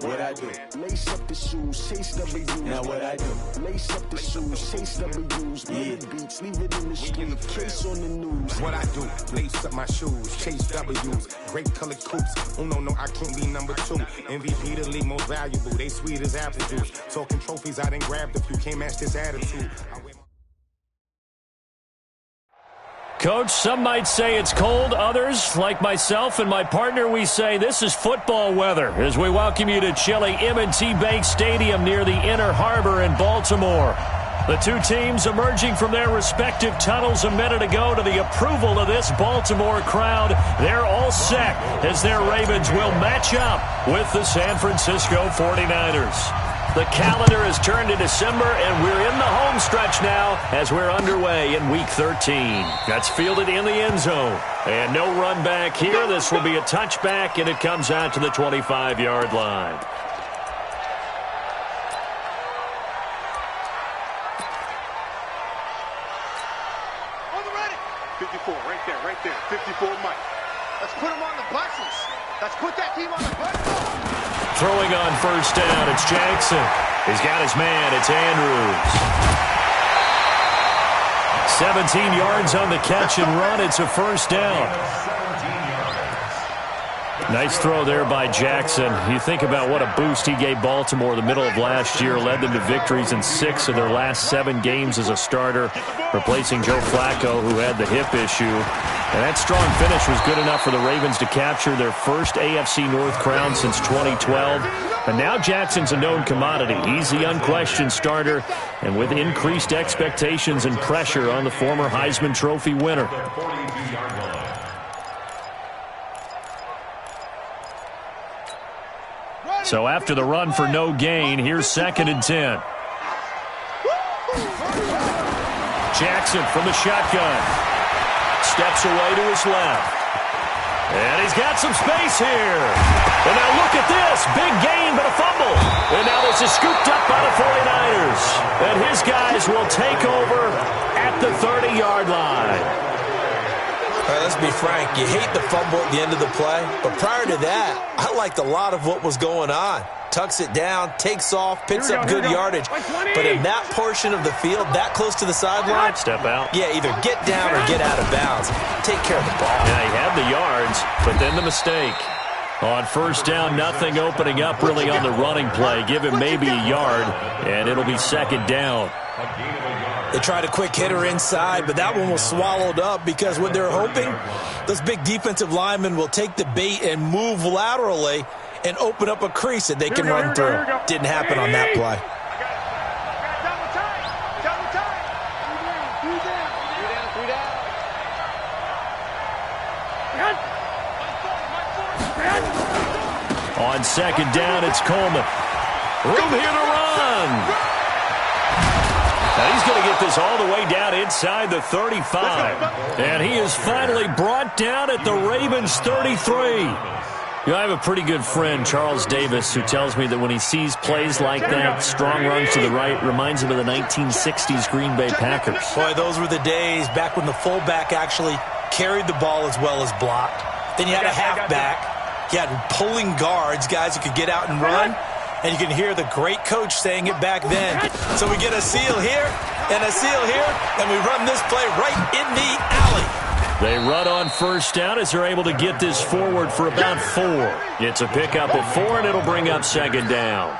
What I do? Lace up the shoes, chase W's. Now what I do? Lace up the shoes, chase W's. Minute beats, leave it in the street, case on the news. What I do? Lace up my shoes, chase W's. Great colored coops. Oh no, I can't be number 2. MVP the league most valuable. They sweet as apple juice. Talking trophies, I didn't grab the few. Can't match this attitude. Coach, some might say it's cold. Others, like myself and my partner, we say this is football weather as we welcome you to chilly M&T Bank Stadium near the Inner Harbor in Baltimore. The two teams emerging from their respective tunnels a minute ago to the approval of this Baltimore crowd. They're all set as their Ravens will match up with the San Francisco 49ers. The calendar has turned to December, and we're in the home stretch now as we're underway in Week 13. That's fielded in the end zone. And no run back here. This will be a touchback, and it comes out to the 25-yard line. On the ready. 54, right there. 54 Mike. Let's put him on the buses. Let's put that team on the buses. Throwing on first down, it's Jackson. He's got his man, it's Andrews. 17 yards on the catch and run, it's a first down. Nice throw there by Jackson. You think about what a boost he gave Baltimore the middle of last year, led them to victories in 6 of their last 7 games as a starter, replacing Joe Flacco, who had the hip issue. And that strong finish was good enough for the Ravens to capture their first AFC North crown since 2012. And now Jackson's a known commodity. He's the unquestioned starter, and with increased expectations and pressure on the former Heisman Trophy winner. So after the run for no gain, here's 2nd and 10. Jackson from the shotgun. Steps away to his left. And he's got some space here. And now look at this. Big gain, but a fumble. And now this is scooped up by the 49ers. And his guys will take over at the 30-yard line. Let's be frank, you hate the fumble at the end of the play, but prior to that, I liked a lot of what was going on. Tucks it down, takes off, picks up good yardage. But in that portion of the field, that close to the sideline, step out. Yeah, either get down or get out of bounds. Take care of the ball. Yeah, he had the yards, but then the mistake. On first down, nothing opening up really on the running play. Give him maybe a yard, and it'll be 2nd down. They tried a quick hitter inside, but that one was swallowed up because what they're hoping, those big defensive linemen will take the bait and move laterally and open up a crease that they can run through. Didn't happen on that play. On 2nd down, it's Coleman. Room here to run. Now he's going to get this all the way down inside the 35. And he is finally brought down at the Ravens 33. You know, I have a pretty good friend, Charles Davis, who tells me that when he sees plays like that, strong runs to the right, reminds him of the 1960s Green Bay Packers. Boy, those were the days back when the fullback actually carried the ball as well as blocked. Then you had a halfback. You had pulling guards, guys who could get out and run. And you can hear the great coach saying it back then. So we get a seal here and a seal here, and we run this play right in the alley. They run on first down as they're able to get this forward for about 4. It's a pickup of 4, and it'll bring up 2nd down.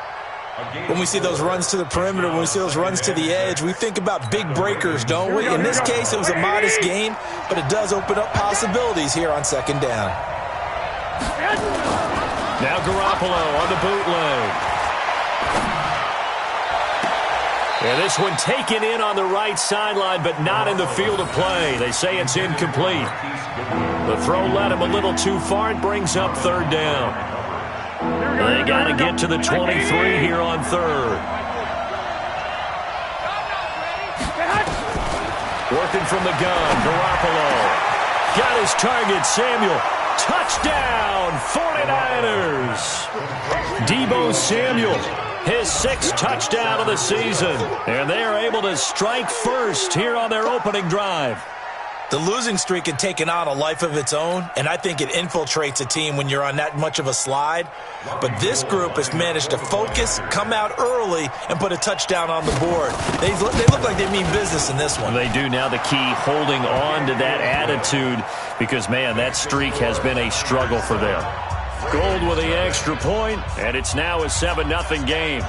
When we see those runs to the perimeter, when we see those runs to the edge, we think about big breakers, don't we? In this case, it was a modest gain, but it does open up possibilities here on 2nd down. Now Garoppolo on the bootleg. And this one taken in on the right sideline, but not in the field of play. They say it's incomplete. The throw led him a little too far. It brings up 3rd down. They got to get to the 23 here on 3rd. Working from the gun, Garoppolo. Got his target, Samuel. Touchdown, 49ers. Deebo Samuel, his 6th touchdown of the season. And they are able to strike first here on their opening drive. The losing streak had taken on a life of its own, and I think it infiltrates a team when you're on that much of a slide. But this group has managed to focus, come out early, and put a touchdown on the board. They look like they mean business in this one. They do. Now the key, holding on to that attitude, because, man, that streak has been a struggle for them. Gold with the extra point, and it's now a 7-0 game.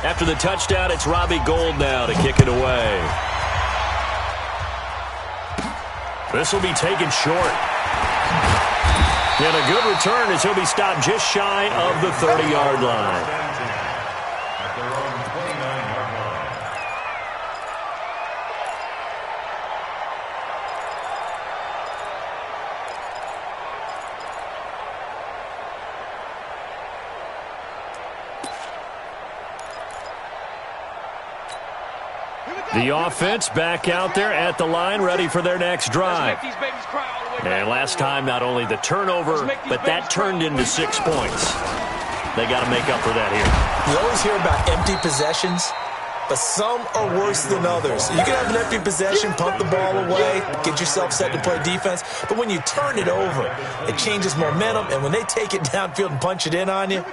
After the touchdown, it's Robbie Gould now to kick it away. This will be taken short. And a good return as he'll be stopped just shy of the 30-yard line. The offense back out there at the line, ready for their next drive. And last time, not only the turnover, but that turned into 6 points. They got to make up for that here. You always hear about empty possessions, but some are worse than others. You can have an empty possession, punt the ball away, get yourself set to play defense, but when you turn it over, it changes momentum, and when they take it downfield and punch it in on you,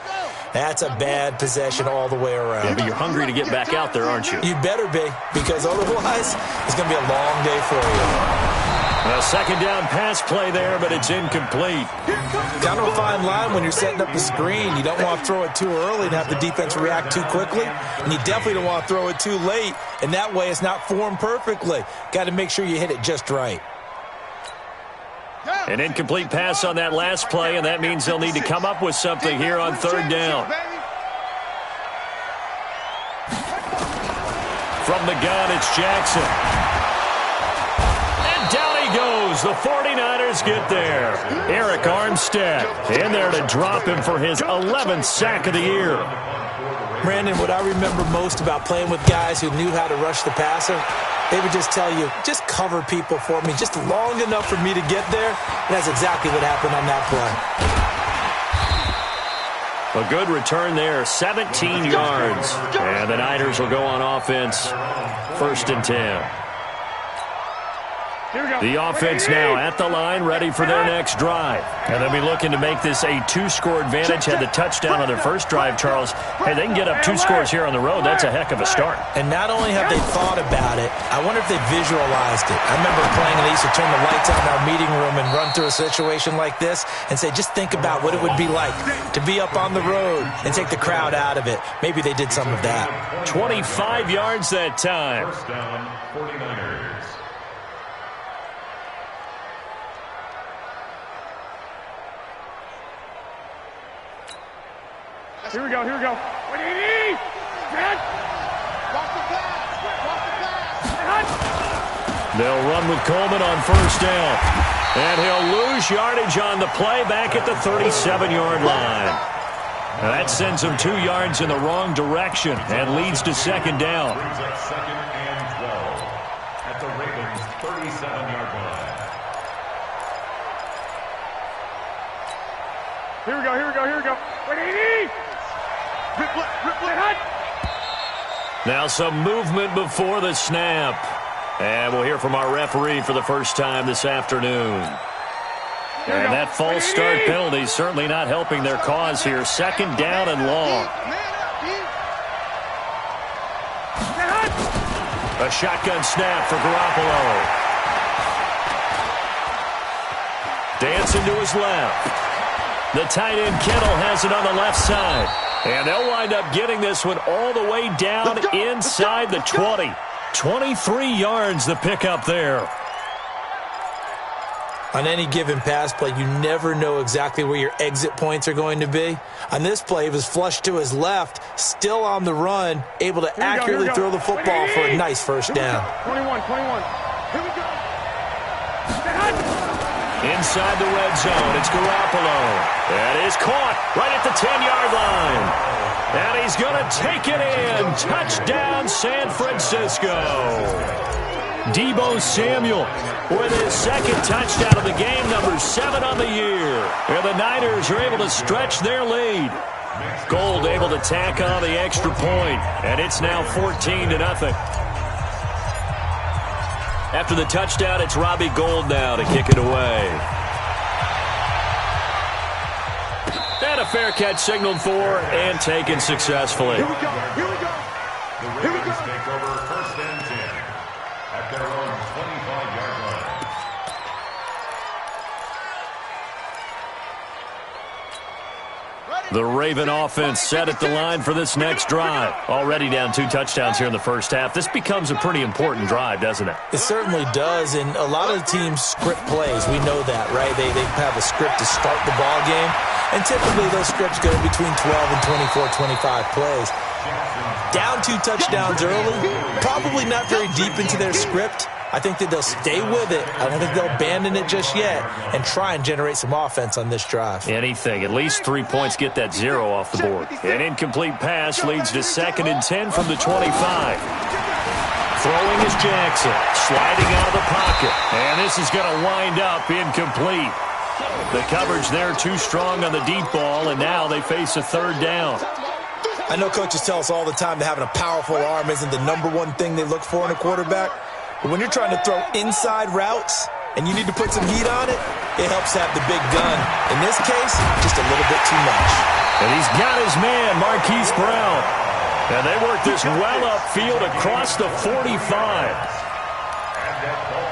that's a bad possession all the way around. Yeah, but you're hungry to get back out there, aren't you? You better be, because otherwise it's going to be a long day for you. A second down pass play there, but it's incomplete. Kind of a fine line when you're setting up the screen. You don't want to throw it too early and have the defense react too quickly, and you definitely don't want to throw it too late, and that way it's not formed perfectly. Got to make sure you hit it just right. An incomplete pass on that last play, and that means they'll need to come up with something here on third down. From the gun, it's Jackson. And down he goes. The 49ers get there. Eric Armstead in there to drop him for his 11th sack of the year. Brandon, what I remember most about playing with guys who knew how to rush the passer, they would just tell you, just cover people for me, just long enough for me to get there. And that's exactly what happened on that play. A good return there, 17 yards. And the Niners will go on offense, 1st and 10. The offense now at the line, ready for their next drive. And they'll be looking to make this a 2-score advantage. Had the touchdown on their first drive, Charles. Hey, they can get up 2 scores here on the road. That's a heck of a start. And not only have they thought about it, I wonder if they visualized it. I remember playing, and they used to turn the lights on in our meeting room and run through a situation like this and say, just think about what it would be like to be up on the road and take the crowd out of it. Maybe they did some of that. 25 yards that time. First down, 49ers. Here we go, here we go. What do you need? Watch the pass. They'll run with Coleman on first down. And he'll lose yardage on the play back at the 37-yard line. Now that sends him 2 yards in the wrong direction and leads to second down. Brings up 2nd and 12 at the Ravens' 37-yard line. Here we go, here we go, here we go. What do you need? Now some movement before the snap. And we'll hear from our referee for the first time this afternoon. And that false start penalty is certainly not helping their cause here. Second down and long. A shotgun snap for Garoppolo. Dancing to his left. The tight end Kittle has it on the left side. And they'll wind up getting this one all the way down inside the 20. 23 yards the pickup there. On any given pass play, you never know exactly where your exit points are going to be. On this play, he was flushed to his left, still on the run, able to accurately throw the football for a nice first down. 21. Here we go. Inside the red zone, it's Garoppolo. That is caught right at the 10-yard line. And he's going to take it in. Touchdown, San Francisco. Deebo Samuel with his second touchdown of the game, number 7 on the year. And the Niners are able to stretch their lead. Gold able to tack on the extra point, and it's now 14-0. After the touchdown, it's Robbie Gould now to kick it away. And a fair catch signaled for and taken successfully. Here we go. Here we go. The Ravens take over 1st and 10 at their own 25-yard line. The Raven offense set at the line for this next drive. Already down 2 touchdowns here in the first half. This becomes a pretty important drive, doesn't it? It certainly does, and a lot of the teams script plays. We know that, right? They have a script to start the ball game, and typically those scripts go between 12 and 24, 25 plays. Down 2 touchdowns early, probably not very deep into their script. I think that they'll stay with it. I don't think they'll abandon it just yet and try and generate some offense on this drive. Anything. At least 3 points get that 0 off the board. An incomplete pass leads to 2nd and 10 from the 25. Throwing is Jackson. Sliding out of the pocket. And this is going to wind up incomplete. The coverage there too strong on the deep ball, and now they face a 3rd down. I know coaches tell us all the time that having a powerful arm isn't the #1 thing they look for in a quarterback. But when you're trying to throw inside routes and you need to put some heat on it, it helps to have the big gun. In this case, just a little bit too much. And he's got his man, Marquise Brown. And they work this well upfield across the 45.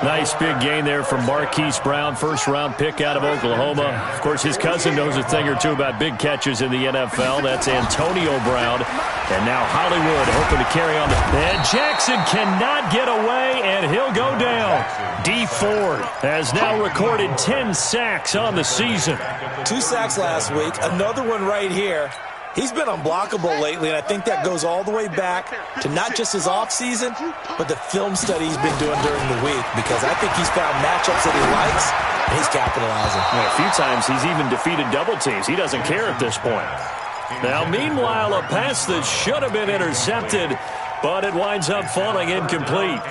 Nice big gain there from Marquise Brown, 1st-round pick out of Oklahoma. Of course, his cousin knows a thing or two about big catches in the NFL. That's Antonio Brown. And now Hollywood hoping to carry on. And Jackson cannot get away, and he'll go down. D. Ford has now recorded 10 sacks on the season. 2 sacks last week, another one right here. He's been unblockable lately, and I think that goes all the way back to not just his offseason, but the film study he's been doing during the week, because I think he's found matchups that he likes, and he's capitalizing. Well, a few times he's even defeated double teams. He doesn't care at this point. Now, meanwhile, a pass that should have been intercepted, but it winds up falling incomplete.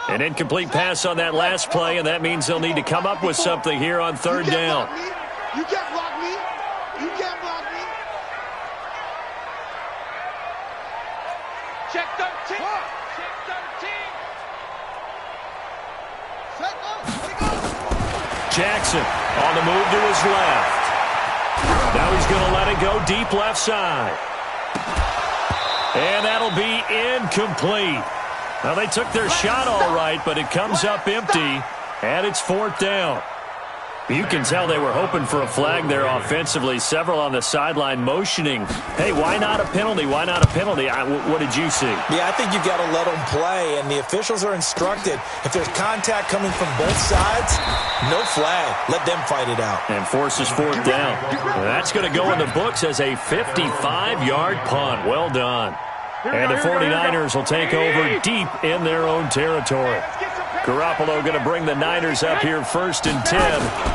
An incomplete pass on that last play, and that means they'll need to come up with something here on 3rd down. You can't block me. You can't block me. Check 13. Check 13. Set go. Jackson on the move to his left. Now he's going to let it go deep left side. And that'll be incomplete. Well, they took their shot all right, but it comes up empty, and it's 4th down. You can tell they were hoping for a flag there offensively. Several on the sideline motioning, hey, why not a penalty? Why not a penalty? What did you see? Yeah, I think you've got to let them play, and the officials are instructed. If there's contact coming from both sides, no flag. Let them fight it out. And forces 4th down. That's going to go in the books as a 55-yard punt. Well done. And the 49ers will take over deep in their own territory. Garoppolo going to bring the Niners up here 1st and 10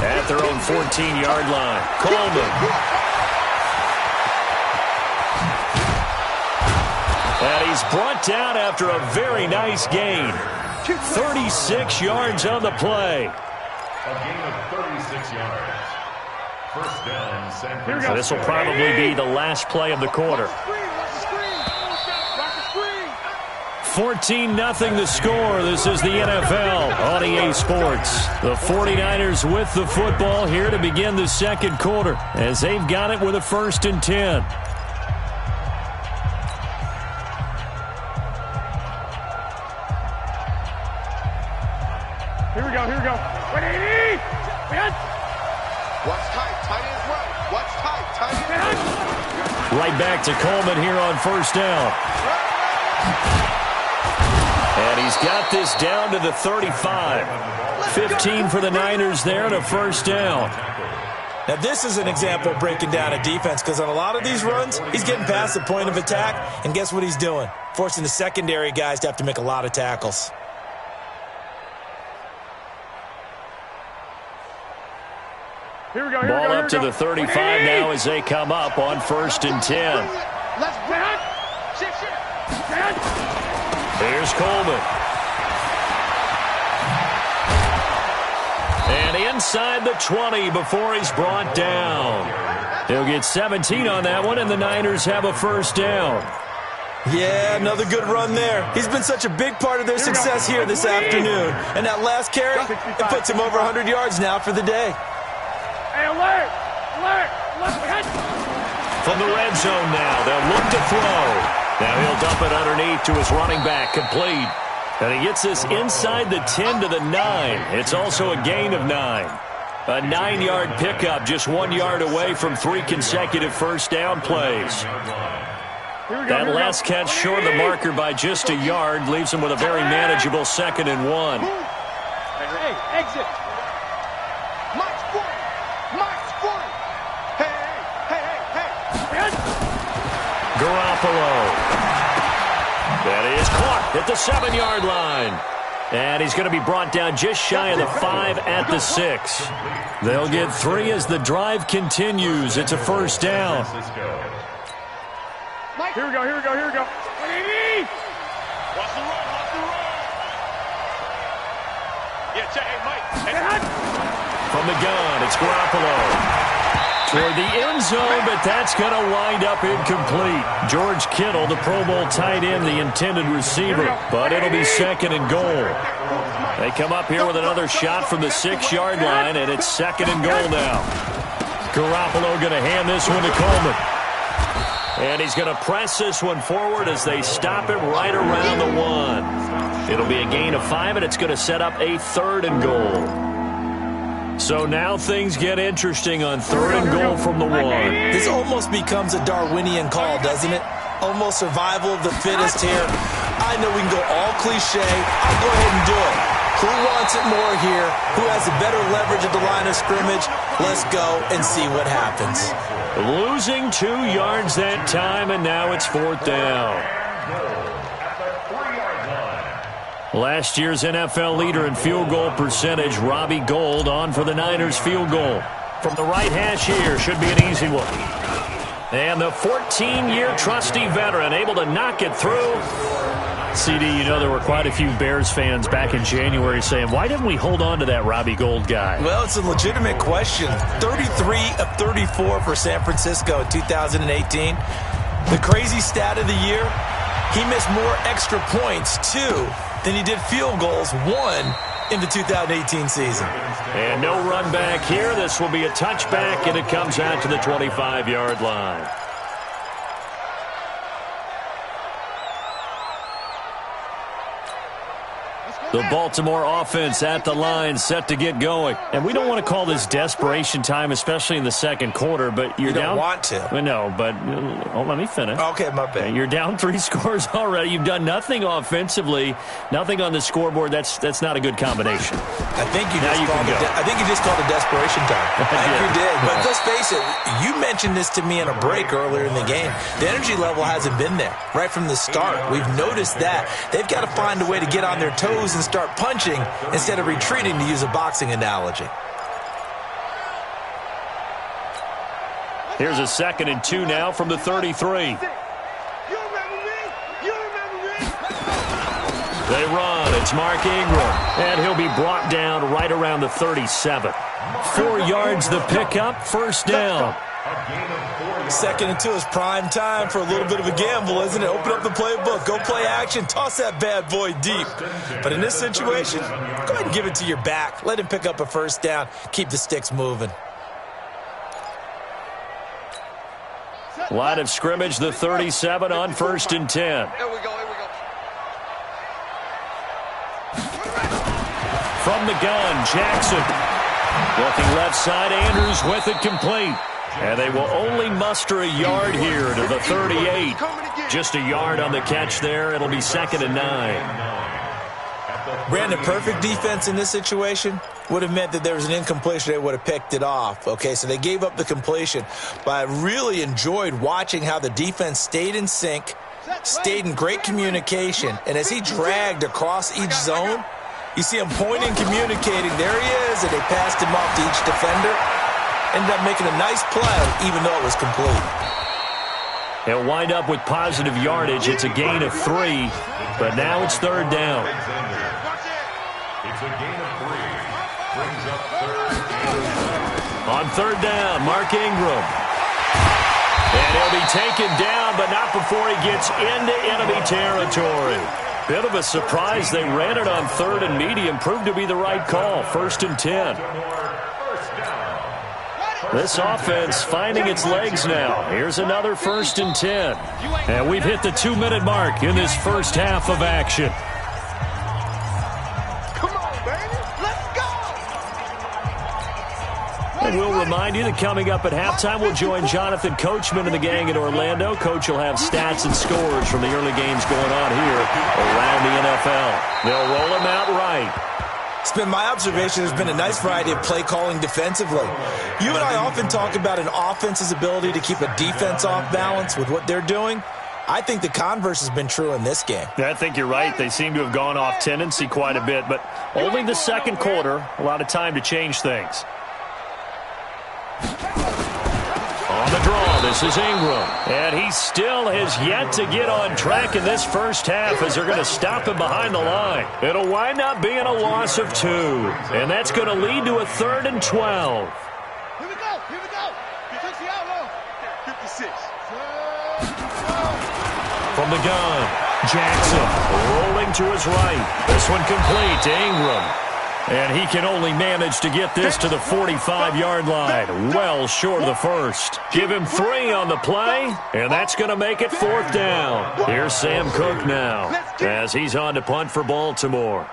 at their own 14-yard line. Coleman. And he's brought down after a very nice gain. 36 yards on the play. A gain of 36 yards. 1st down, San Francisco. So this will probably be the last play of the quarter. 14-0 the score. This is the NFL on EA Sports. The 49ers with the football here to begin the 2nd quarter as they've got it with a 1st and 10. Here we go. 180. What's tight? Tight is right. What's tight? Tight is Right back to Coleman here on 1st down. And he's got this down to the 35. 15 for the Niners there and a 1st down. Now, this is an example of breaking down a defense because on a lot of these runs, he's getting past the point of attack, and guess what he's doing? Forcing the secondary guys to have to make a lot of tackles. Here we go. Ball up to the 35 now as they come up on 1st and 10. Let's run. Here's Coleman. And inside the 20 before he's brought down. He'll get 17 on that one, and the Niners have a 1st down. Yeah, another good run there. He's been such a big part of their success here this afternoon. And that last carry, it puts him over 100 yards now for the day. Hey, alert! Alert! From the red zone now, they'll look to throw. Now he'll dump it underneath to his running back, complete. And he gets this inside the 10 to the 9. It's also a gain of 9. A 9-yard pickup, just 1 yard away from 3 consecutive 1st down plays. That last catch short of the marker by just a yard leaves him with a very manageable 2nd and 1. Hey, exit! March 40! March 40! Hey! Garoppolo. That is caught at the 7-yard line. And he's going to be brought down just shy of the 5 at the 6. They'll get 3 as the drive continues. It's a 1st down. Here we go. Watch the run. Yeah, check. Hey, Mike. From the gun, it's Garoppolo. Toward the end zone, but that's going to wind up incomplete. George Kittle, the Pro Bowl tight end, the intended receiver, but it'll be 2nd and goal. They come up here with another shot from the 6-yard line, and it's 2nd and goal now. Garoppolo going to hand this one to Coleman. And he's going to press this one forward as they stop him right around the 1. It'll be a gain of 5, and it's going to set up a 3rd and goal. So now things get interesting on 3rd and goal from the 1. This almost becomes a Darwinian call, doesn't it? Almost survival of the fittest here. I know we can go all cliche. I'll go ahead and do it. Who wants it more here? Who has a better leverage at the line of scrimmage? Let's go and see what happens. Losing 2 yards that time, and now it's 4th down. Last year's NFL leader in field goal percentage, Robbie Gould, on for the Niners field goal. From the right hash here, should be an easy one. And the 14-year trusty veteran able to knock it through. CD, you know there were quite a few Bears fans back in January saying, why didn't we hold on to that Robbie Gould guy? Well, it's a legitimate question. 33 of 34 for San Francisco in 2018. The crazy stat of the year, he missed more extra points, 2, than he did field goals, 1 in the 2018 season. And no run back here. This will be a touchback, and it comes out to the 25-yard line. The Baltimore offense at the line, set to get going. And we don't want to call this desperation time, especially in the 2nd quarter, but you're down. You don't want to. No, but let me finish. Okay, my bad. You're down 3 scores already. You've done nothing offensively, nothing on the scoreboard. That's not a good combination. I think you just called it desperation time. I think you did. But let's face it, you mentioned this to me in a break earlier in the game. The energy level hasn't been there right from the start. We've noticed that. They've got to find a way to get on their toes and start punching instead of retreating, to use a boxing analogy. Here's a 2nd and 2 now from the 33. They run. It's Mark Ingram. And he'll be brought down right around the 37. 4 yards the pickup. 1st down. 2nd and 2 is prime time for a little bit of a gamble, isn't it? Open up the playbook. Go play action. Toss that bad boy deep. But in this situation, go ahead and give it to your back. Let him pick up a 1st down. Keep the sticks moving. Line of scrimmage, the 37 on 1st and 10. Here we go. From the gun, Jackson. Looking left side, Andrews with it complete. And they will only muster a yard here to the 38. Just a yard on the catch there. It'll be 2nd and 9. Brandon, perfect defense in this situation would have meant that there was an incompletion. They would have picked it off. Okay, so they gave up the completion. But I really enjoyed watching how the defense stayed in sync, stayed in great communication, and as he dragged across each zone, you see him pointing, communicating. There he is, and they passed him off to each defender. Ended up making a nice play, even though it was complete. He'll wind up with positive yardage. It's a gain of 3, but now it's third down. It's a gain of 3. Brings up third and On third down, Mark Ingram. And he'll be taken down, but not before he gets into enemy territory. Bit of a surprise. They ran it on third and medium. Proved to be the right call. First and 10. This offense finding its legs now. Here's another first and 10. And we've hit the 2-minute mark in this first half of action. Come on, baby. Let's go. And we'll remind you that coming up at halftime, we'll join Jonathan Coachman and the gang in Orlando. Coach will have stats and scores from the early games going on here around the NFL. They'll roll them out right. It's been my observation there's been a nice variety of play calling defensively. You and I often talk about an offense's ability to keep a defense off balance with what they're doing. I think the converse has been true in this game. I think you're right. They seem to have gone off tendency quite a bit, but only the second quarter, a lot of time to change things. On the draw, this is Ingram. And he still has yet to get on track in this first half as they're going to stop him behind the line. It'll wind up being a loss of 2. And that's going to lead to a 3rd and 12. Here we go. Here we go. You touch the outlaw. 56. From the gun, Jackson rolling to his right. This one complete to Ingram. And he can only manage to get this to the 45-yard line, well short of the first. Give him 3 on the play, and that's going to make it 4th down. Here's Sam Cook now as he's on to punt for Baltimore.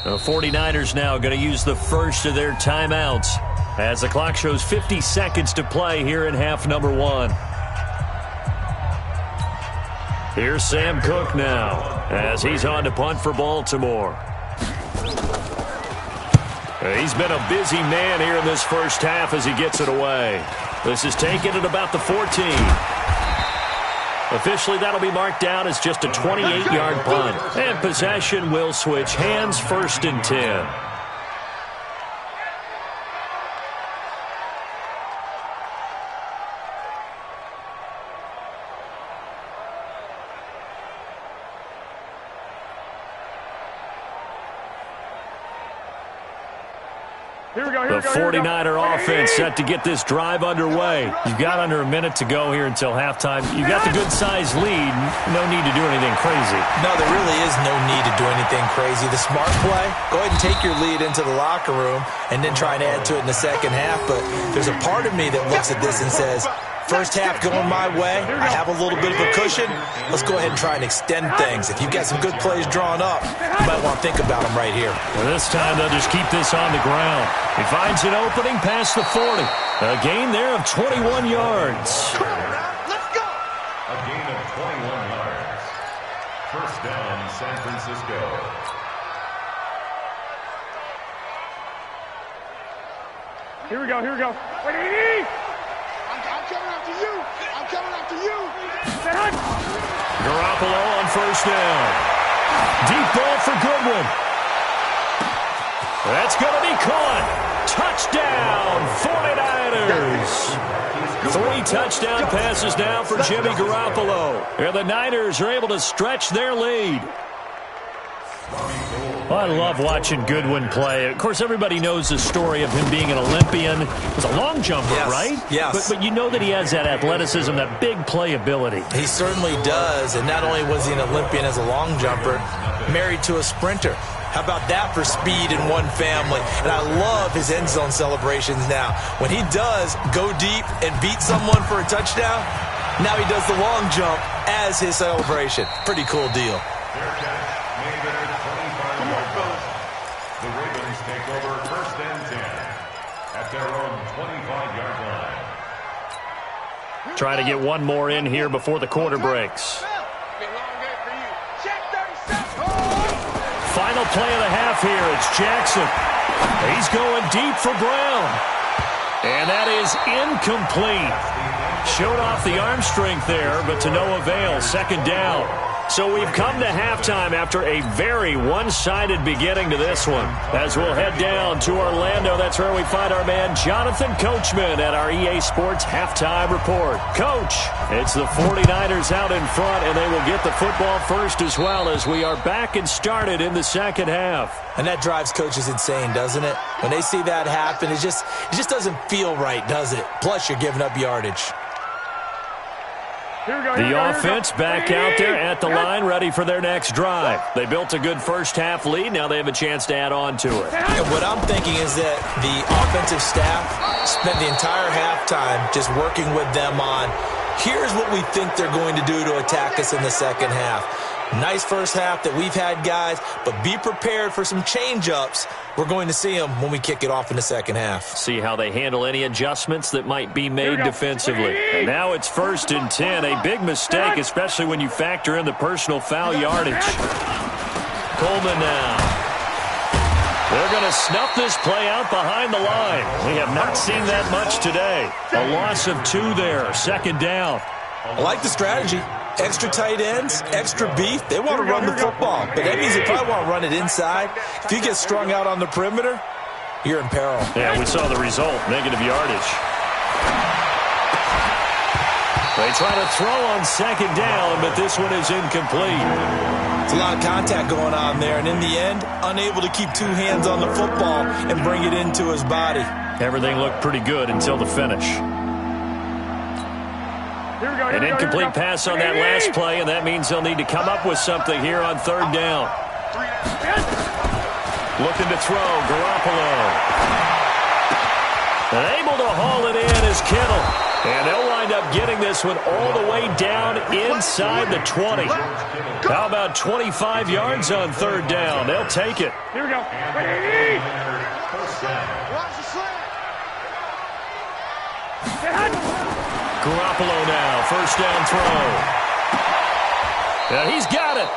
The 49ers now going to use the first of their timeouts as the clock shows 50 seconds to play here in half number 1. Here's Sam Cook now as he's on to punt for Baltimore. He's been a busy man here in this first half as he gets it away. This is taken at about the 14. Officially, that'll be marked down as just a 28-yard punt. And possession will switch hands, 1st and 10. The 49er offense set to get this drive underway. You've got under a minute to go here until halftime. You've got the good-sized lead. No need to do anything crazy. No, there really is no need to do anything crazy. The smart play, go ahead and take your lead into the locker room and then try and add to it in the second half. But there's a part of me that looks at this and says, first half going my way, I have a little bit of a cushion. Let's go ahead and try and extend things. If you've got some good plays drawn up, you might want to think about them right here. Well, this time they'll just keep this on the ground. He finds an opening past the 40. A gain there of 21 yards. Let's go. a gain of 21 yards. First down, San Francisco. Here we go. I'm coming after you. I'm coming after you. Garoppolo on first down. Deep ball for Goodwin. That's going to be caught. Touchdown, 49ers. 3 touchdown passes now for Jimmy Garoppolo. And the Niners are able to stretch their lead. I love watching Goodwin play. Of course, everybody knows the story of him being an Olympian. He's a long jumper, yes, right? Yes. But you know that he has that athleticism, that big playability. He certainly does. And not only was he an Olympian as a long jumper, married to a sprinter. How about that for speed in one family? And I love his end zone celebrations now. When he does go deep and beat someone for a touchdown, Now he does the long jump as his celebration. Pretty cool deal. Fair catch made at the 25-yard line. The Ravens take over 1st and 10 at their own 25-yard line. Trying to get one more in here before the quarter breaks. Final play of the half here. It's Jackson. He's going deep for Brown. And that is incomplete. Showed off the arm strength there, but to no avail. 2nd down. So we've come to halftime after a very one-sided beginning to this one. As we'll head down to Orlando, that's where we find our man Jonathan Coachman at our EA Sports Halftime Report. Coach, it's the 49ers out in front, and they will get the football first as well as we are back and started in the second half. And that drives coaches insane, doesn't it? When they see that happen, it just doesn't feel right, does it? Plus, you're giving up yardage. The offense back out there at the line, ready for their next drive. They built a good first-half lead. Now they have a chance to add on to it. And what I'm thinking is that the offensive staff spent the entire halftime just working with them on, here's what we think they're going to do to attack us in the second half. Nice first half that we've had, guys, but be prepared for some change-ups. We're going to see them when we kick it off in the second half. See how they handle any adjustments that might be made defensively. And now it's 1st and 10. A big mistake, especially when you factor in the personal foul yardage. Coleman now. They're going to snuff this play out behind the line. We have not seen that much today. A loss of 2 there. 2nd down. I like the strategy. Extra tight ends, extra beef. They want to run the football, but that means they probably want to run it inside. If you get strung out on the perimeter, you're in peril. Yeah, we saw the result, negative yardage. They try to throw on 2nd down, but this one is incomplete. It's a lot of contact going on there, and in the end, unable to keep 2 hands on the football and bring it into his body. Everything looked pretty good until the finish. An incomplete pass on that last play, and that means they'll need to come up with something here on 3rd down. Looking to throw, Garoppolo. And able to haul it in is Kittle. And they'll wind up getting this one all the way down inside the 20. How about 25 yards on 3rd down? They'll take it. Here we go. Garoppolo now, 1st down throw. Now he's got it.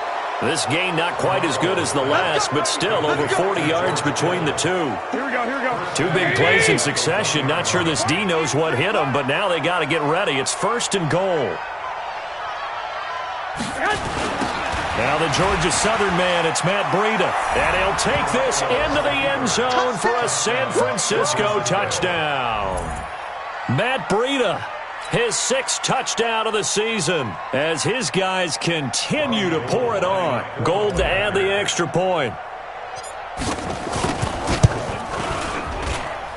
This gain not quite as good as the last, but still over 40 yards between the two. Here we go, here we go. 2 big plays in succession. Not sure this D knows what hit him, but now they got to get ready. It's 1st and goal. Now the Georgia Southern man, it's Matt Breida. And he'll take this into the end zone for a San Francisco touchdown. Matt Breida, his 6th touchdown of the season, as his guys continue to pour it on. Gold to add the extra point.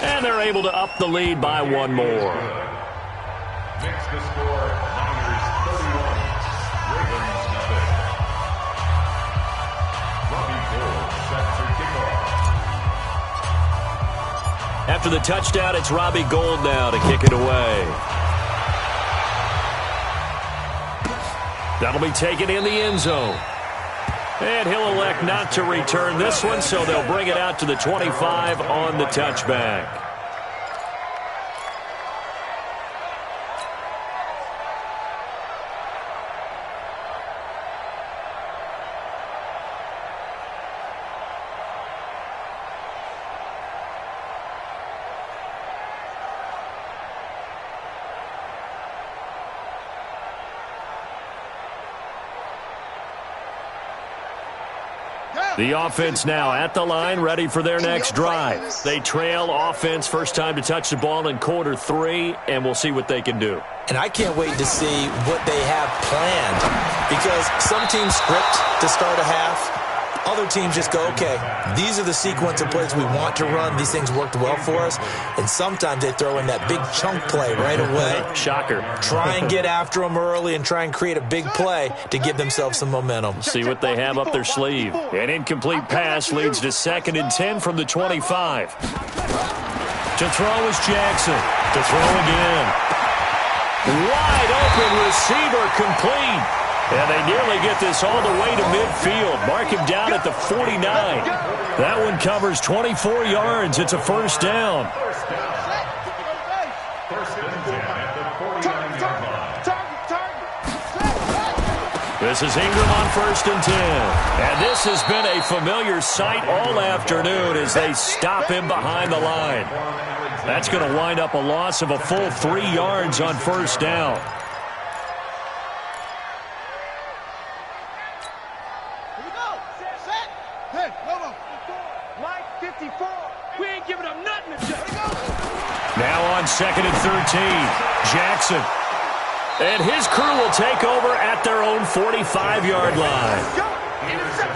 And they're able to up the lead by 1 more. Makes the score Niners 31, Ravens nothing. Robbie Gould set for kickoff. After the touchdown, it's Robbie Gould now to kick it away. That'll be taken in the end zone. And he'll elect not to return this one, so they'll bring it out to the 25 on the touchback. The offense now at the line, ready for their next drive. They trail offense, first time to touch the ball in quarter 3, and we'll see what they can do. And I can't wait to see what they have planned, because some teams script to start a half. Other teams just go, okay, these are the sequence of plays we want to run. These things worked well for us. And sometimes they throw in that big chunk play right away. Shocker. Try and get after them early and try and create a big play to give themselves some momentum. See what they have up their sleeve. An incomplete pass leads to 2nd and 10 from the 25. To throw is Jackson. To throw again. Wide open receiver complete. And they nearly get this all the way to midfield. Mark him down at the 49. That one covers 24 yards. It's a first down. This is Ingram on 1st and 10. And this has been a familiar sight all afternoon as they stop him behind the line. That's going to wind up a loss of a full 3 yards on first down. Here we go. Set. Hey, Lobo. Mike 54. We ain't giving up nothing today. Now on 2nd and 13. Jackson. And his crew will take over at their own 45-yard line.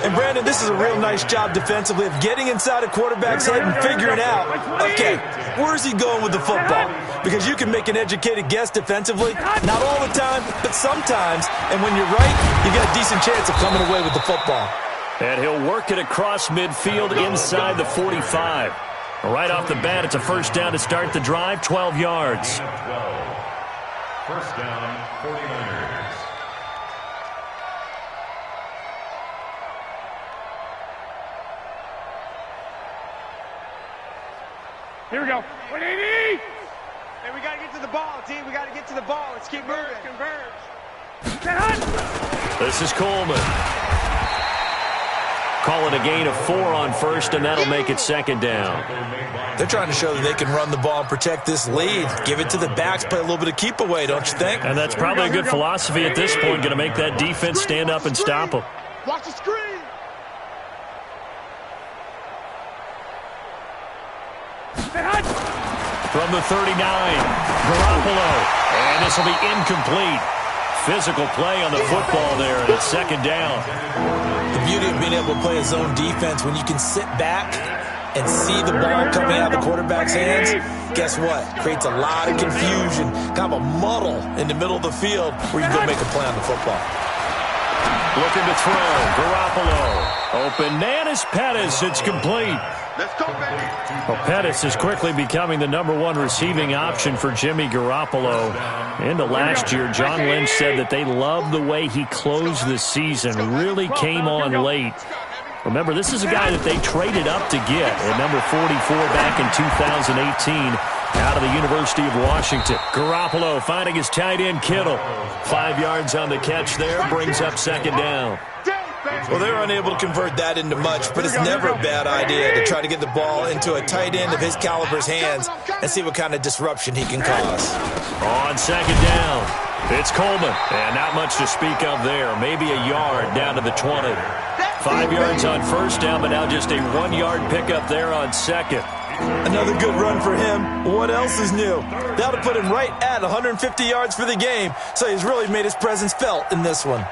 And, Brandon, this is a real nice job defensively of getting inside a quarterback's head and figuring out, okay, where's he going with the football? Because you can make an educated guess defensively, not all the time, but sometimes. And when you're right, you got a decent chance of coming away with the football. And he'll work it across midfield inside the 45. Right off the bat, it's a first down to start the drive, 12 yards. First down, 49ers. Here we go. 180! Hey, we got to get to the ball, team. We got to get to the ball. Let's keep moving. Converge. This is Coleman. Call it a gain of 4 on first, and that'll make it second down. They're trying to show that they can run the ball and protect this lead. Give it to the backs, play a little bit of keep away, don't you think? And that's probably a good philosophy at this point, going to make that defense stand up and stop them. Watch the screen. From the 39, Garoppolo. And this will be incomplete. Physical play on the football there, and it's second down. The beauty of being able to play a zone defense, when you can sit back and see the ball coming out of the quarterback's hands, guess what? Creates a lot of confusion, kind of a muddle in the middle of the field where you go make a play on the football. Looking to throw, Garoppolo. Open man is Pettis. It's complete. Let's go, baby. Well, Pettis is quickly becoming the #1 receiving option for Jimmy Garoppolo. Into last year, John Lynch said that they loved the way he closed the season, really came on late. Remember, this is a guy that they traded up to get at number 44 back in 2018 out of the University of Washington. Garoppolo finding his tight end Kittle. 5 yards on the catch there, brings up second down. Well, they were unable to convert that into much, but it's never a bad idea to try to get the ball into a tight end of his caliber's hands and see what kind of disruption he can cause. On second down, it's Coleman, and not much to speak of there. Maybe a yard down to the 20. 5 yards on first down, but now just a 1-yard pickup there on second. Another good run for him. What else is new? That'll put him right at 150 yards for the game, so he's really made his presence felt in this one.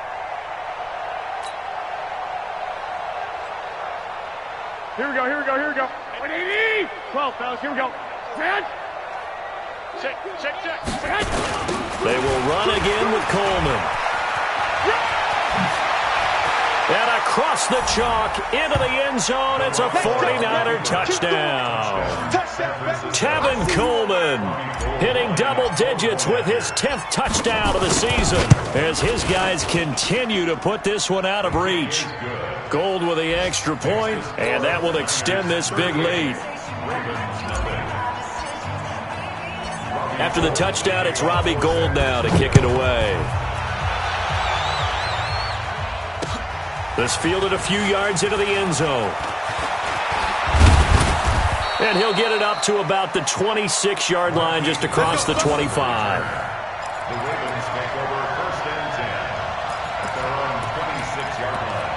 Here we go. 180! 12, fellas, here we go. Check. They will run again with Coleman. And across the chalk, into the end zone, it's a 49er touchdown. Tevin Coleman hitting double digits with his 10th touchdown of the season as his guys continue to put this one out of reach. Gold with the extra point, and that will extend this big lead. After the touchdown, it's Robbie Gould now to kick it away. This fielded a few yards into the end zone. And he'll get it up to about the 26-yard line, just across the 25. The Ravens take over first and 10 at their own 26-yard line.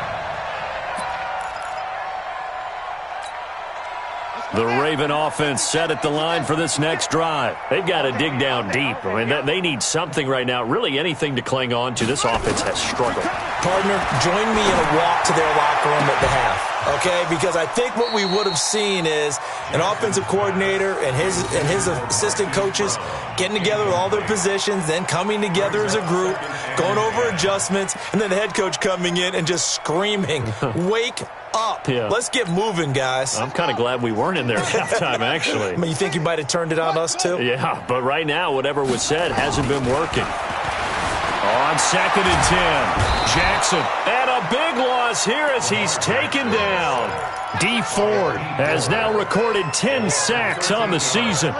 The Raven offense set at the line for this next drive. They've got to dig down deep. I mean, they need something right now, really anything to cling on to. This offense has struggled. Partner, join me in a walk to their locker room at the half, okay? Because I think what we would have seen is an offensive coordinator and his assistant coaches getting together with all their positions, then coming together as a group, going over adjustments, and then the head coach coming in and just screaming, wake up. Yeah. Let's get moving, guys. I'm kind of glad we weren't in there at halftime, actually. I mean, you think you might have turned it on us, too? Yeah, but right now, whatever was said hasn't been working. On 2nd and 10, Jackson. And a big loss here as he's taken down. D. Ford has now recorded 10 sacks on the season.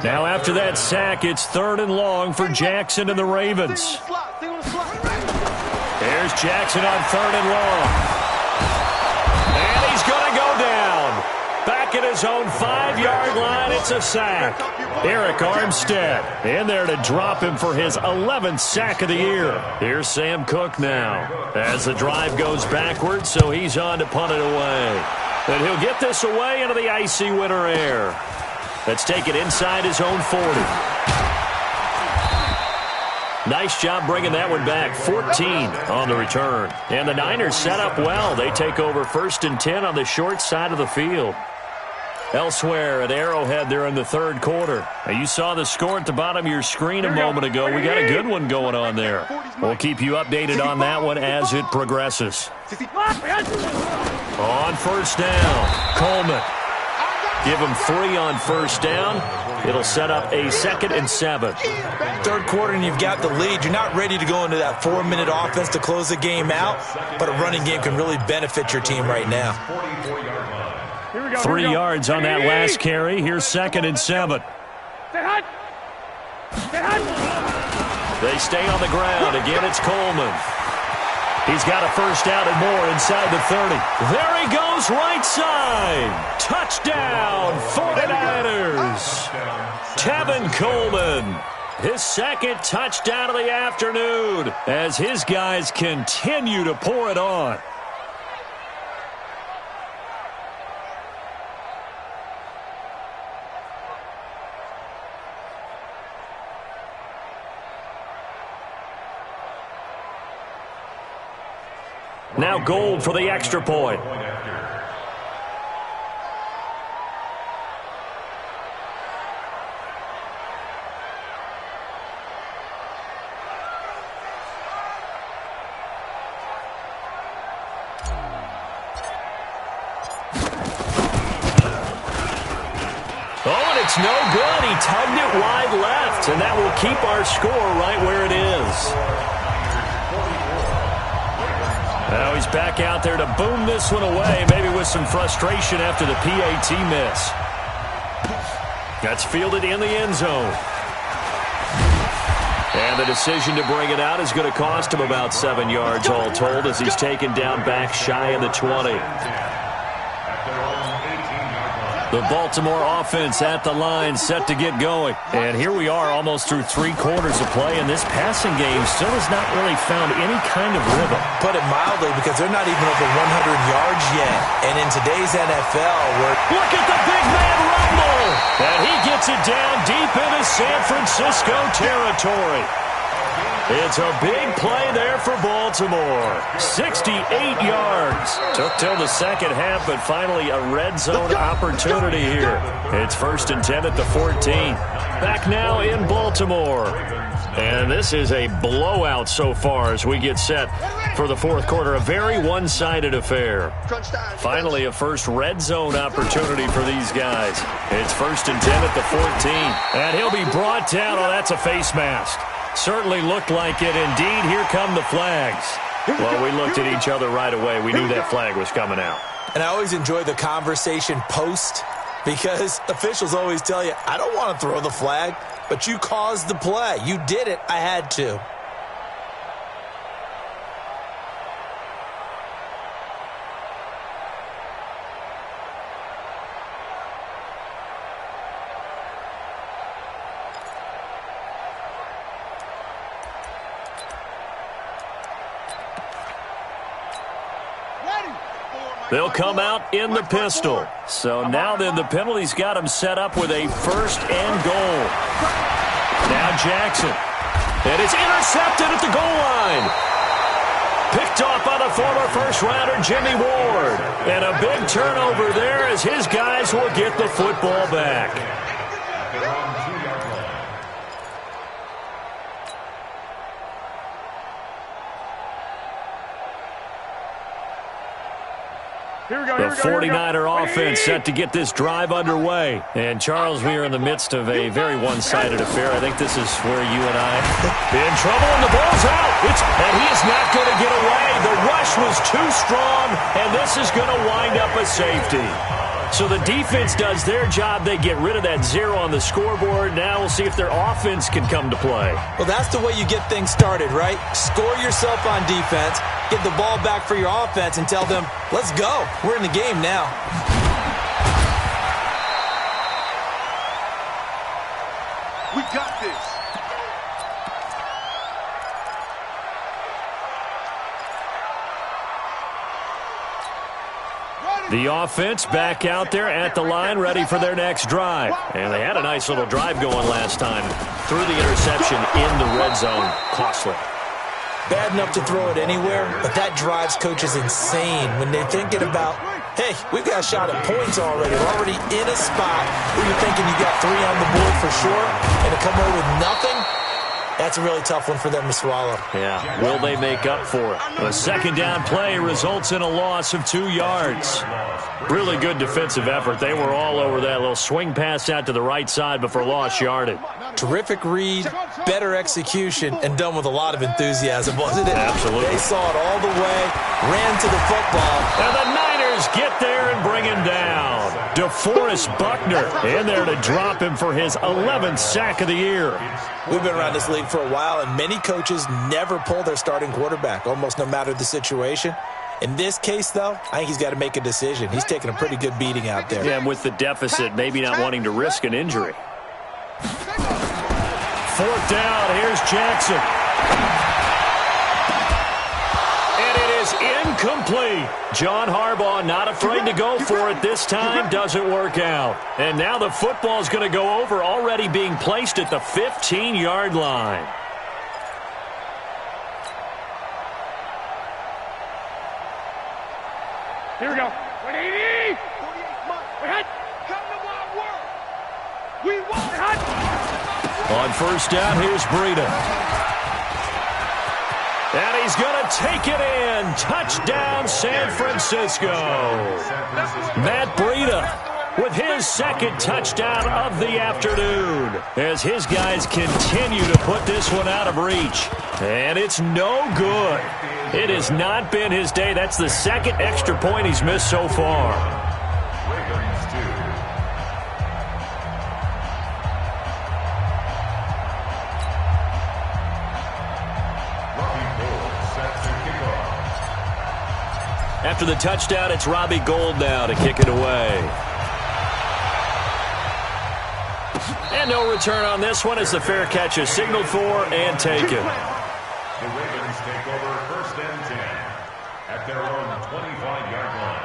Now after that sack, it's 3rd and long for Jackson and the Ravens. There's Jackson on 3rd and long. And he's going to go down. Back at his own 5-yard line, it's a sack. Eric Armstead in there to drop him for his 11th sack of the year. Here's Sam Cook now as the drive goes backwards, so he's on to punt it away. And he'll get this away into the icy winter air. Let's take it inside his own 40. Nice job bringing that one back. 14 on the return. And the Niners set up well. They take over 1st and 10 on the short side of the field. Elsewhere at Arrowhead, they're in the 3rd quarter. Now, you saw the score at the bottom of your screen a moment ago. We got a good one going on there. We'll keep you updated on that one as it progresses. On 1st down, Coleman. Give him 3 on 1st down. It'll set up a 2nd and 7. 3rd quarter and you've got the lead. You're not ready to go into that 4-minute offense to close the game out, but a running game can really benefit your team right now. 3 yards on that last carry. Here's 2nd and 7. They stay on the ground. Again, it's Coleman. He's got a 1st down and more inside the 30. There he goes, right side. Touchdown, 49ers. Tevin Coleman, his 2nd touchdown of the afternoon as his guys continue to pour it on. Now Gold for the extra point. Oh, and it's no good. He tugged it wide left, and that will keep our score right where it is. Now he's back out there to boom this one away, maybe with some frustration after the PAT miss. That's fielded in the end zone. And the decision to bring it out is going to cost him about 7 yards all told as he's taken down back shy of the 20. The Baltimore offense at the line, set to get going. And here we are almost through 3 quarters of play, and this passing game still has not really found any kind of rhythm. Put it mildly, because they're not even over 100 yards yet. And in today's NFL, look at the big man rumble! And he gets it down deep into San Francisco territory. It's a big play there for Baltimore. 68 yards. Took till the second half, but finally a red zone opportunity here. It's 1st and 10 at the 14. Back now in Baltimore. And this is a blowout so far as we get set for the 4th quarter. A very one-sided affair. Finally a first red zone opportunity for these guys. It's 1st and 10 at the 14. And he'll be brought down. Oh, that's a face mask. Certainly looked like it. Indeed, here come the flags. Well, we looked at each other right away. We knew that flag was coming out. And I always enjoy the conversation post, because officials always tell you, I don't want to throw the flag, but you caused the play. You did it. I had to. They'll come out in the pistol. So now then the penalty's got him set up with a 1st and goal. Now Jackson. And it's intercepted at the goal line. Picked off by the former first-rounder Jimmy Ward. And a big turnover there as his guys will get the football back. The 49er offense set to get this drive underway. And, Charles, we are in the midst of a very one-sided affair. I think this is where you and I in trouble, and the ball's out. And he is not going to get away. The rush was too strong, and this is going to wind up a safety. So the defense does their job. They get rid of that 0 on the scoreboard. Now we'll see if their offense can come to play. Well, that's the way you get things started, right? Score yourself on defense, get the ball back for your offense, and tell them, let's go. We're in the game now. We got this. The offense back out there at the line, ready for their next drive. And they had a nice little drive going last time. Threw the interception in the red zone. Costly. Bad enough to throw it anywhere, but that drives coaches insane when they're thinking about, hey, we've got a shot at points already. We're already in a spot where you're thinking you got 3 on the board for sure, and to come away with nothing, that's a really tough one for them to swallow. Yeah, will they make up for it? A second down play results in a loss of 2 yards. Really good defensive effort. They were all over that little swing pass out to the right side before lost yardage. Terrific read, better execution, and done with a lot of enthusiasm, wasn't it? Absolutely. They saw it all the way, ran to the football. And the Niners get there and bring him down. DeForest Buckner in there to drop him for his 11th sack of the year. We've been around this league for a while, and many coaches never pull their starting quarterback, almost no matter the situation. In this case, though, I think he's got to make a decision. He's taking a pretty good beating out there. Yeah, and with the deficit, maybe not wanting to risk an injury. 4th down, here's Jackson. And it is incomplete. John Harbaugh not afraid to go for it this time. Doesn't work out. And now the football's going to go over, already being placed at the 15-yard line. Here we go. 180. 48 months. Come to my world. We want On 1st down, here's Breida. And he's going to take it in. Touchdown, San Francisco. Matt Breida with his 2nd touchdown of the afternoon as his guys continue to put this one out of reach. And it's no good. It has not been his day. That's the 2nd extra point he's missed so far. After the touchdown, it's Robbie Gould now to kick it away. And no return on this one as the fair catch is signaled for and taken. The Ravens take over 1st and 10 at their own 25-yard line.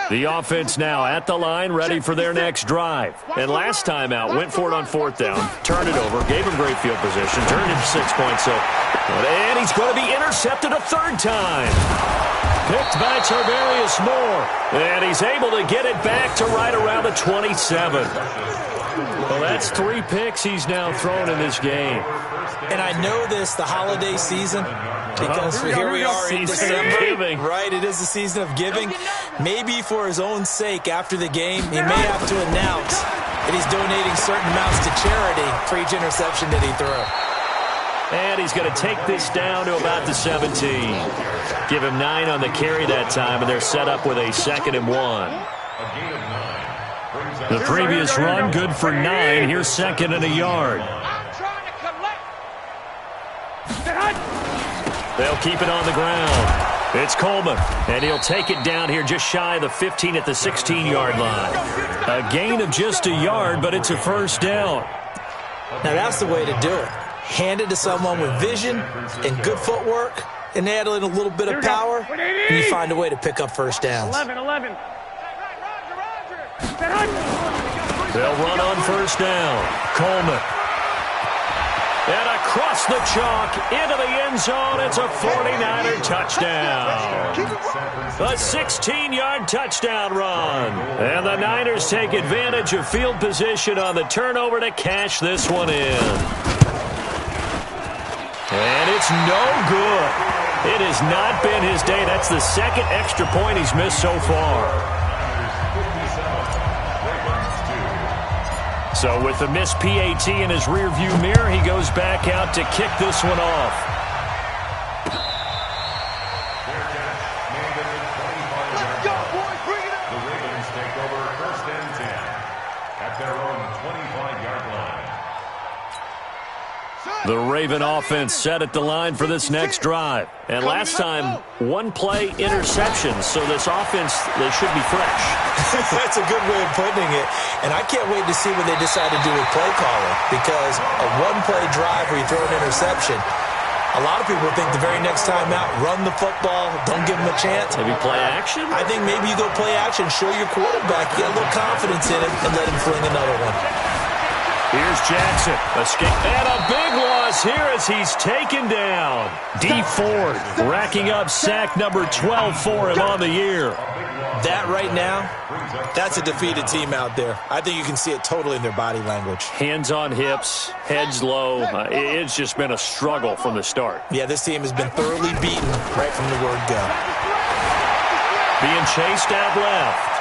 The offense now at the line, ready for their next drive. And last time out, went for it on 4th down, turned it over, gave him great field position, turned into 6 points. And he's going to be intercepted a 3rd time. Picked by Tarvarius Moore. And he's able to get it back to right around the 27. Well, that's 3 picks he's now thrown in this game. And I know this, the holiday season, because here we are in December, right? It is the season of giving. Maybe for his own sake, after the game, he may have to announce that he's donating certain amounts to charity for each interception that he threw. And he's going to take this down to about the 17. Give him 9 on the carry that time, and they're set up with a 2nd and 1. The previous run, good for 9. Here's 2nd and a yard. They'll keep it on the ground. It's Coleman, and he'll take it down here just shy of the 15 at the 16-yard line. A gain of just a yard, but it's a 1st down. Now that's the way to do it. Hand it to someone with vision and good footwork, and add in a little bit of power, and you find a way to pick up 1st downs. 11. They'll run on 1st down. Coleman. And across the chalk into the end zone. It's a 49er touchdown. A 16-yard touchdown run. And the Niners take advantage of field position on the turnover to cash this one in. And it's no good. It has not been his day. That's the second extra point he's missed so far. So with the missed PAT in his rearview mirror, he goes back out to kick this one off. Let's go, boys. Bring it up. The Ravens take over 1st and 10 at their own 25-yard line. The Raven offense set at the line for this next drive. And last time, one-play interceptions. So this offense, they should be fresh. That's a good way of putting it. And I can't wait to see what they decide to do with play calling. Because a one-play drive where you throw an interception, a lot of people think the very next time out, run the football, don't give them a chance. Maybe play action? I think maybe you go play action, show your quarterback, get a little confidence in him, and let him fling another one. Here's Jackson. Escape. And a big loss here as he's taken down. D Ford racking up sack number 12 for him on the year. That right now, that's a defeated team out there. I think you can see it totally in their body language. Hands on hips, heads low. It's just been a struggle from the start. Yeah, this team has been thoroughly beaten right from the word go. Being chased out left.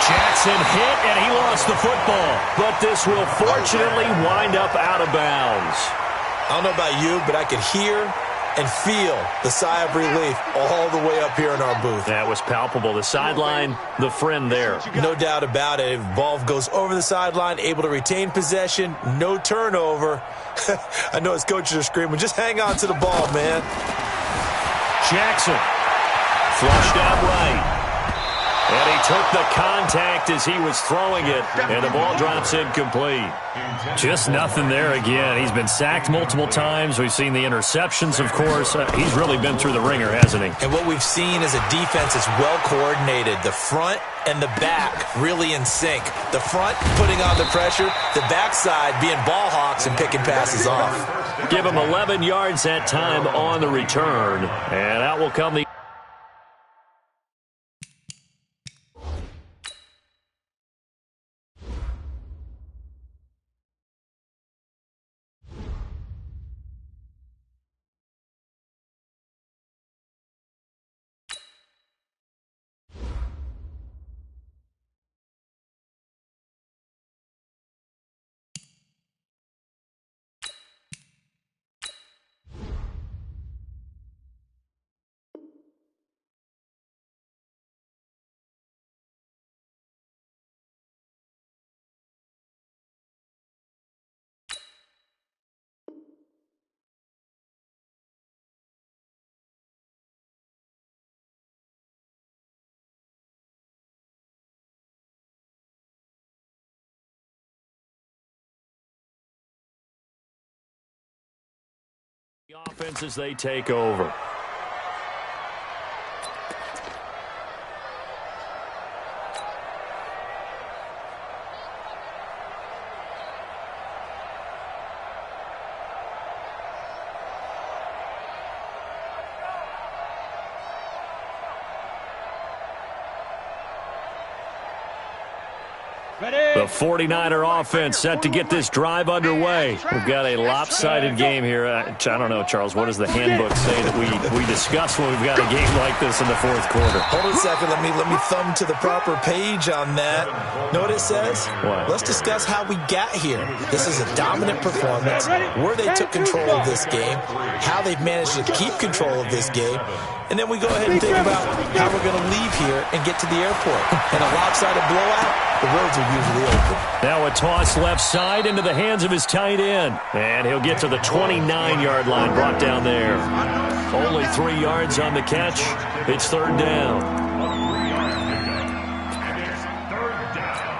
Jackson hit, and he lost the football. But this will fortunately wind up out of bounds. I don't know about you, but I could hear and feel the sigh of relief all the way up here in our booth. That was palpable. The sideline, the friend there. No doubt about it. Ball goes over the sideline, able to retain possession, no turnover. I know his coaches are screaming, just hang on to the ball, man. Jackson flushed out right. And he took the contact as he was throwing it, and the ball drops incomplete. Just nothing there again. He's been sacked multiple times. We've seen the interceptions, of course. He's really been through the ringer, hasn't he? And what we've seen is a defense that's well coordinated. The front and the back really in sync. The front putting on the pressure, the backside being ball hawks and picking passes off. Give him 11 yards that time on the return, and out will come the offense as they take over. The 49er offense set to get this drive underway. We've got a lopsided game here. I don't know, Charles, what does the handbook say that we discuss when we've got a game like this in the fourth quarter? Hold on a second. Let me thumb to the proper page on that. Know what it says? What? Let's discuss how we got here. This is a dominant performance, where they took control of this game, how they've managed to keep control of this game, and then we go ahead and think about how we're going to leave here and get to the airport. In a lopsided blowout, the roads are usually open. Now a toss left side into the hands of his tight end. And he'll get to the 29-yard line, brought down there. Only 3 yards on the catch. It's third down. And it's third down.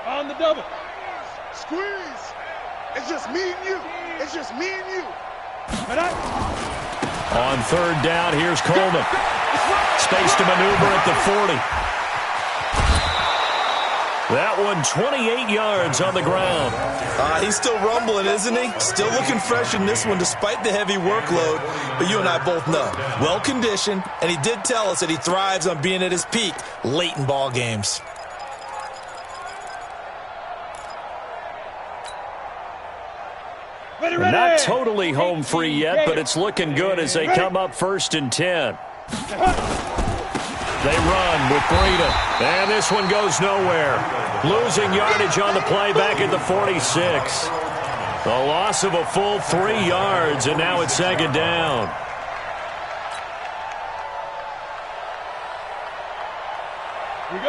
On the double. Squeeze. It's just me and you. It's just me and you. On third down, here's Coleman. Space to maneuver at the 40. That one 28 yards on the ground. He's still rumbling, isn't he? Still looking fresh in this one despite the heavy workload. But you and I both know, well-conditioned, and he did tell us that he thrives on being at his peak late in ball games. Not totally home free yet, but it's looking good as they come up 1st and 10. They run with Breida, and this one goes nowhere. Losing yardage on the play back at the 46. A loss of a full 3 yards, and now it's 2nd down.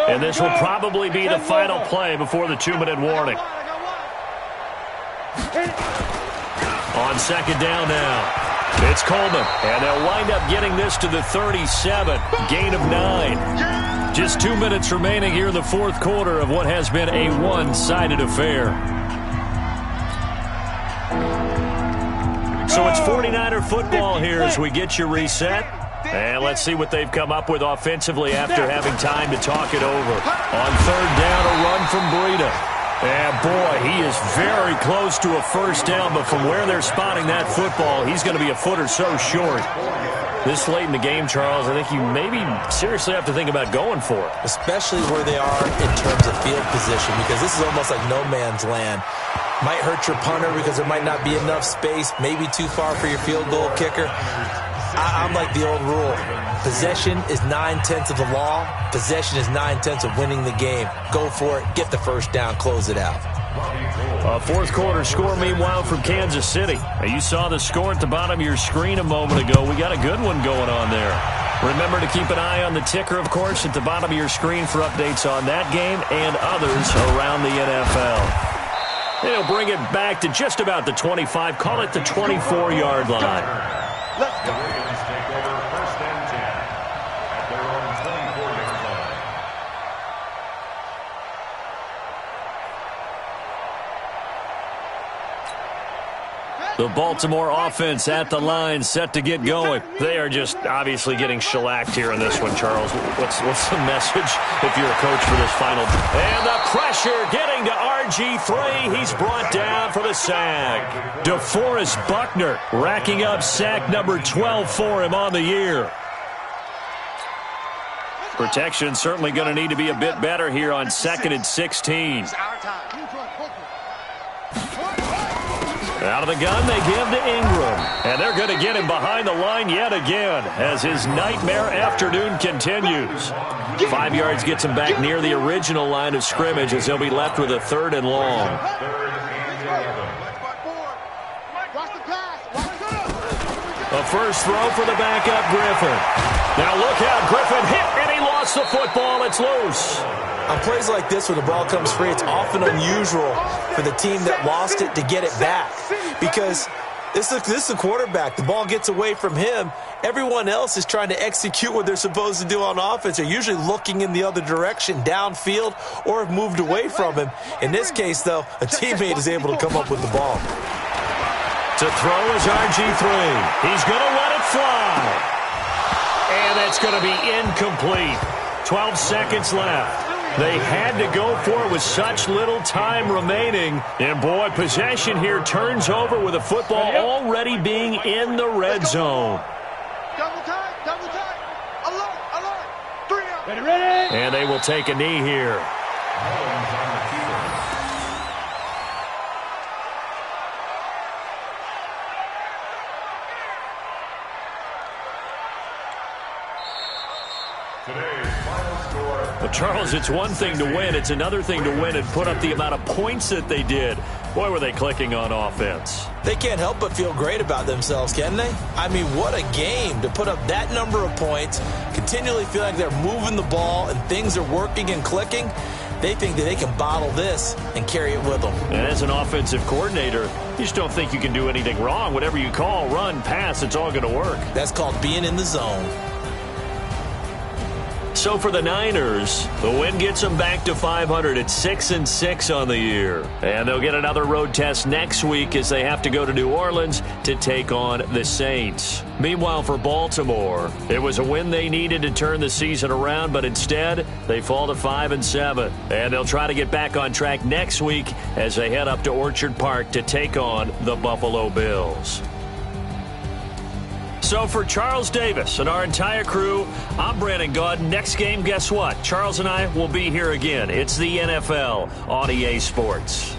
And this will probably be the final play before the 2-minute warning. On 2nd down now. It's Coleman, and they'll wind up getting this to the 37, gain of 9. Just 2 minutes remaining here in the 4th quarter of what has been a one-sided affair. So it's 49er football here as we get you reset. And let's see what they've come up with offensively after having time to talk it over. On 3rd down, a run from Breida. And boy, he is very close to a 1st down, but from where they're spotting that football, he's going to be a foot or so short. This late in the game, Charles, I think you maybe seriously have to think about going for it. Especially where they are in terms of field position, because this is almost like no man's land. Might hurt your punter because there might not be enough space, maybe too far for your field goal kicker. I'm like the old rule. Possession is 9/10 of the law. Possession is 9/10 of winning the game. Go for it. Get the 1st down. Close it out. A 4th quarter score, meanwhile, from Kansas City. You saw the score at the bottom of your screen a moment ago. We got a good one going on there. Remember to keep an eye on the ticker, of course, at the bottom of your screen for updates on that game and others around the NFL. They'll bring it back to just about the 25. Call it the 24-yard line. Let's go. The Ravens take over 1st and 10 at their own 24-yard line. The Baltimore offense at the line, set to get going. They are just obviously getting shellacked here in this one, Charles. What's the message if you're a coach for this final? And the pressure getting to RG3. He's brought down for the sack. DeForest Buckner racking up sack number 12 for him on the year. Protection certainly going to need to be a bit better here on 2nd and 16. Out of the gun, they give to Ingram. And they're going to get him behind the line yet again as his nightmare afternoon continues. 5 yards gets him back near the original line of scrimmage as he'll be left with a 3rd and long. A first throw for the backup, Griffin. Now look out, Griffin hit, and he lost the football. It's loose. On plays like this, when the ball comes free, it's often unusual for the team that lost it to get it back. Because this is the quarterback. The ball gets away from him. Everyone else is trying to execute what they're supposed to do on offense. They're usually looking in the other direction, downfield, or have moved away from him. In this case, though, a teammate is able to come up with the ball. To throw is RG3. He's going to let it fly. And that's going to be incomplete. 12 seconds left. They had to go for it with such little time remaining. And, boy, possession here turns over with a football already being in the red zone. Double time, alert, 3 out. Ready? And they will take a knee here. Well, Charles, it's one thing to win. It's another thing to win and put up the amount of points that they did. Boy, were they clicking on offense. They can't help but feel great about themselves, can they? I mean, what a game to put up that number of points, continually feel like they're moving the ball and things are working and clicking. They think that they can bottle this and carry it with them. And as an offensive coordinator, you just don't think you can do anything wrong. Whatever you call, run, pass, it's all going to work. That's called being in the zone. So for the Niners, the win gets them back to 500 at 6-6 on the year. And they'll get another road test next week as they have to go to New Orleans to take on the Saints. Meanwhile, for Baltimore, it was a win they needed to turn the season around, but instead, they fall to 5-7. And they'll try to get back on track next week as they head up to Orchard Park to take on the Buffalo Bills. So for Charles Davis and our entire crew, I'm Brandon Gaudin. Next game, guess what? Charles and I will be here again. It's the NFL on EA Sports.